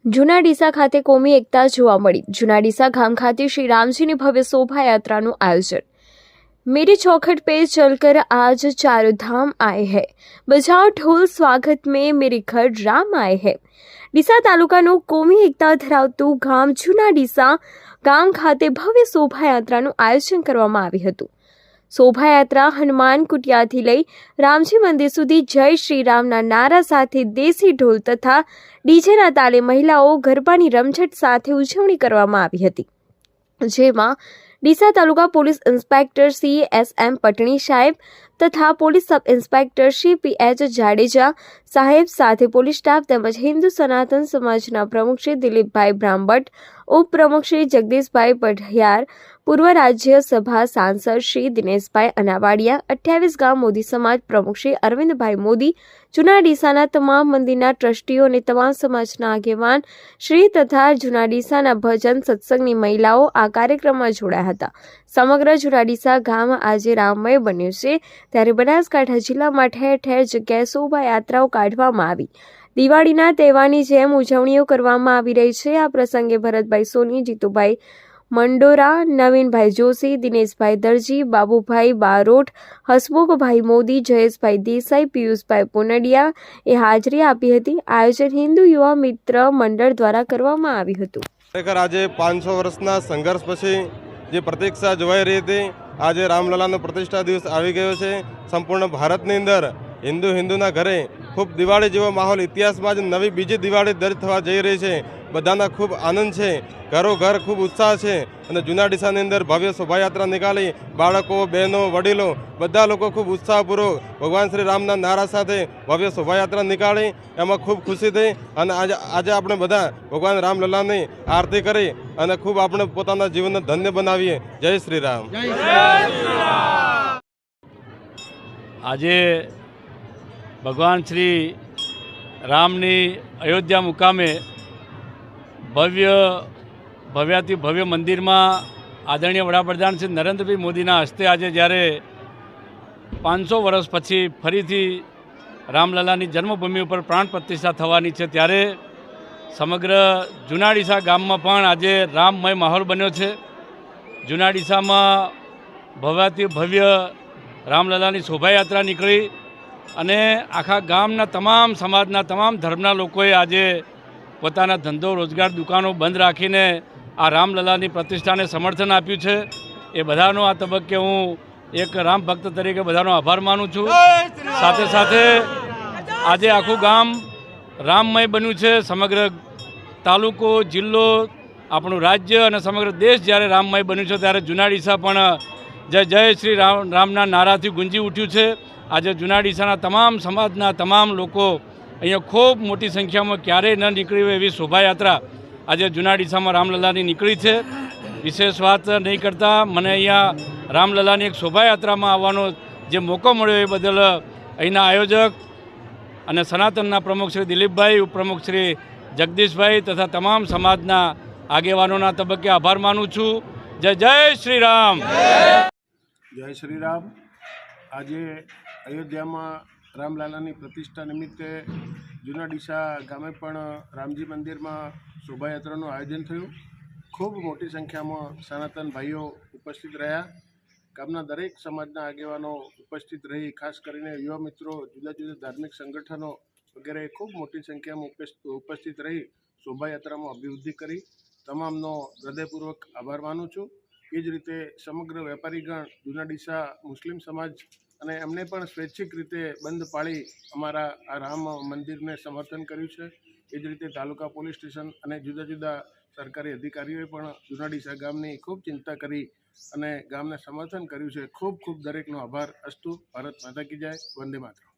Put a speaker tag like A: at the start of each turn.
A: જૂના ડીસા ખાતે કોમી એકતા જોવા મળી। જૂના ડીસા ગામ ખાતે શ્રી રામજીની ભવ્ય શોભાયાત્રાનું આયોજન। मेरे चौखट पे चलकर आज चारों धाम आए हैं, बजाओ ढोल स्वागत में मेरे घर राम आए हैं। ડીસા તાલુકાનું કોમી એકતા ધરાવતું ગામ જૂના ડીસા ગામ ખાતે ભવ્ય શોભાયાત્રાનું આયોજન કરવામાં આવ્યું હતું। શોભાયાત્રા હનુમાન કુટિયાથી લઈ રામજી મંદિર સુધી જય શ્રી રામના નારા સાથે દેશી ઢોલ તથા ડીજેના તાલે મહિલાઓ ગરબાની રમઝટ સાથે ઉજવણી કરવામાં આવી હતી, જેમાં Deesa taluka police inspector Shri SM Patni સાહેબ તથા police sub inspector Shri PH Jadeja સાહેબ સાથે પોલીસ સ્ટાફ તેમજ હિન્દુ સનાતન સમાજના પ્રમુખ શ્રી દિલીપભાઈ બ્રાહ્મભટ્ટ, ઉપપ્રમુખ શ્રી જગદીશભાઈ પઢિયાર, પૂર્વ રાજ્યસભા સાંસદ શ્રી દિનેશભાઈ અનાવાડિયા, 28 ગામ મોદી સમાજ પ્રમુખ શ્રી અરવિંદભાઈ મોદી, જૂના ડીસાના તમામ મંદિરના ટ્રસ્ટીઓ અને તમામ સમાજના આગેવાન શ્રી તથા જૂના ડીસાના ભજન સત્સંગની મહિલાઓ આ કાર્યક્રમમાં જોડાયા હતા। સમગ્ર જૂના ડીસા ગામ આજે રામમય બન્યું છે, ત્યારે બનાસકાંઠા જિલ્લામાં ઠેર ઠેર જગ્યાએ શોભાયાત્રાઓ કાઢવામાં આવી। દિવાળીના તહેવારની જેમ ઉજવણીઓ કરવામાં આવી રહી છે। આ પ્રસંગે ભરતભાઈ સોની, જીતુભાઈ મંડોરા, નવીનભાઈ જોશી, દિનેશભાઈ દરજી, બાબુભાઈ બારોટ, હસમુખભાઈ મોદી, જયેશભાઈ દેસાઈ, પિયુષભાઈ પુનડિયા એ હાજરી આપી હતી। આયોજન હિન્દુ યુવા મિત્ર મંડળ દ્વારા કરવામાં આવ્યું હતું।
B: ખરેખર આજે 500 વર્ષના સંઘર્ષ પછી જે પ્રતીક્ષા જોવાઈ રહી હતી, આજે રામલલાનો પ્રતિષ્ઠા દિવસ આવી ગયો છે। સંપૂર્ણ ભારતની અંદર હિન્દુના ઘરે ખૂબ દિવાળી જેવો માહોલ ઇતિહાસમાં જ નવી બીજી દિવાળી દર થવા જઈ રહી છે। બધાના ખૂબ આનંદ છે, ઘરો ઘર ખૂબ ઉત્સાહ છે અને જૂના ડીસાની અંદર ભવ્ય શોભાયાત્રા નીકાળી બાળકો, બહેનો, વડીલો બધા લોકો ખૂબ ઉત્સાહપૂર્વક ભગવાન શ્રી રામના નારા સાથે ભવ્ય શોભાયાત્રા નીકાળી, એમાં ખૂબ ખુશી થઈ અને આજે આપણે બધા ભગવાન રામલલાની આરતી કરી અને ખૂબ આપણે પોતાના જીવનને ધન્ય બનાવીએ। જય શ્રી રામ।
C: આજે ભગવાન શ્રી રામની અયોધ્યા મુકામે ભવ્યાતિ ભવ્ય મંદિરમાં આદરણીય વડાપ્રધાન શ્રી નરેન્દ્રભાઈ મોદીના હસ્તે આજે જ્યારે 500 વર્ષ પછી ફરીથી રામલલાની જન્મભૂમિ ઉપર પ્રાણ પ્રતિષ્ઠા થવાની છે, ત્યારે સમગ્ર જૂના ડીસા ગામમાં પણ આજે રામમય માહોલ બન્યો છે। જૂના ડીસામાં ભવ્યાતિ ભવ્ય રામલલાની શોભાયાત્રા નીકળી અને આખા ગામના તમામ સમાજના તમામ ધર્મના લોકોએ આજે પોતાના ધંધો રોજગાર દુકાનો બંધ રાખીને આ રામલલાની પ્રતિષ્ઠાને સમર્થન આપ્યું છે। એ બધાનો આ તબક્કે હું એક રામ ભક્ત તરીકે બધાનો આભાર માનું છું। સાથે સાથે આજે આખું ગામ રામમય બન્યું છે। સમગ્ર તાલુકો, જિલ્લો, આપણું રાજ્ય અને સમગ્ર દેશ જ્યારે રામમય બન્યું છે, ત્યારે જૂના ડીસા પણ જય જય શ્રી રામના નારાથી ગુંજી ઉઠ્યું છે। આજે જૂના ડીસાના તમામ સમાજના તમામ લોકો અહીંયા ખૂબ મોટી સંખ્યામાં ક્યારેય ન નીકળી હોય એવી શોભાયાત્રા આજે જૂના ડીસામાં રામલલાની નીકળી છે। વિશેષ વાત નહીં કરતાં મને અહીંયા રામલલાની એક શોભાયાત્રામાં આવવાનો જે મોકો મળ્યો એ બદલ અહીંના આયોજક અને સનાતનના પ્રમુખ શ્રી દિલીપભાઈ, ઉપપ્રમુખ શ્રી જગદીશભાઈ તથા તમામ સમાજના આગેવાનોના તબક્કે આભાર માનું છું। જય જય શ્રી રામ।
D: જય શ્રી રામ। આજે અયોધ્યામાં રામલલાની પ્રતિષ્ઠા નિમિત્તે જૂના ડીસા ગામે પણ રામજી મંદિરમાં શોભાયાત્રાનું આયોજન થયું। ખૂબ મોટી સંખ્યામાં સનાતન ભાઈઓ ઉપસ્થિત રહ્યા। ગામના દરેક સમાજના આગેવાનો ઉપસ્થિત રહી, ખાસ કરીને યુવા મિત્રો, જુદા જુદા ધાર્મિક સંગઠનો વગેરે ખૂબ મોટી સંખ્યામાં ઉપસ્થિત રહી શોભાયાત્રામાં અભિવૃદ્ધિ કરી। તમામનો હૃદયપૂર્વક આભાર માનું છું। એ જ રીતે સમગ્ર વેપારીગણ, જૂના ડીસા મુસ્લિમ સમાજ અને એમને પણ સ્વૈચ્છિક રીતે બંધ પાળી અમારા આ રામ મંદિરને સમર્થન કર્યું છે। એ જ રીતે તાલુકા પોલીસ સ્ટેશન અને જુદા જુદા સરકારી અધિકારીઓએ પણ જૂના ડીસા ગામની ખૂબ ચિંતા કરી અને ગામને સમર્થન કર્યું છે। ખૂબ ખૂબ દરેકનો આભાર। અસ્તુ। ભારત માતા કી જય। વંદે માતરમ।